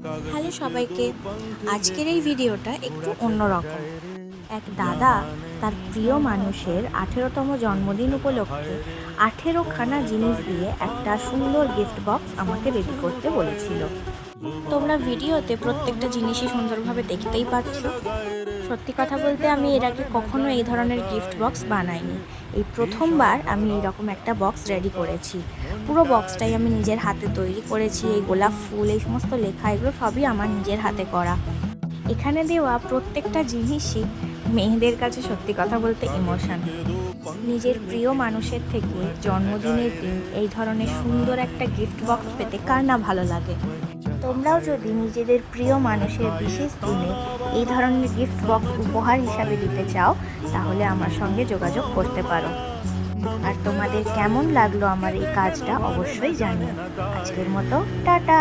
Hello সবাইকে, আজকের এই ভিডিওটা একটু অন্যরকম। এক দাদা তার প্রিয় মানুষের 18তম জন্মদিন উপলক্ষে 18খানা জিনিস দিয়ে একটা সুন্দর গিফট বক্স আমাকে রেডি করতে বলেছিল। তোমরা ভিডিওতে প্রত্যেকটা জিনিসই সুন্দরভাবে দেখতেই পাচ্ছ। সত্যি কথা বলতে আমি এর আগে কখনো এই ধরনের গিফট বক্স বানাইনি। এই প্রথমবার আমি এরকম একটা বক্স রেডি করেছি। পুরো বক্সটাই আমি নিজের হাতে তৈরি করেছি। এই গোলাপ ফুল, এই সমস্ত লেখা, এগুলো সবই আমার নিজের হাতে করা। এখানে দেওয়া প্রত্যেকটা জিনিসই মেয়েদের কাছে সত্যি কথা বলতে ইমোশন। নিজের প্রিয় মানুষের থেকে জন্মদিনের দিন এই ধরনের সুন্দর একটা গিফট বক্স পেতে কার না ভালো লাগে। তোমরাও যদি নিজেদের প্রিয় মানুষের বিশেষ দিনে এই ধরনের গিফট বক্স উপহার হিসাবে দিতে চাও, তাহলে আমার সঙ্গে যোগাযোগ করতে পারো। আর তোমাদের কেমন লাগলো আমার এই কাজটা অবশ্যই জানিও। আজকের মতো টাটা।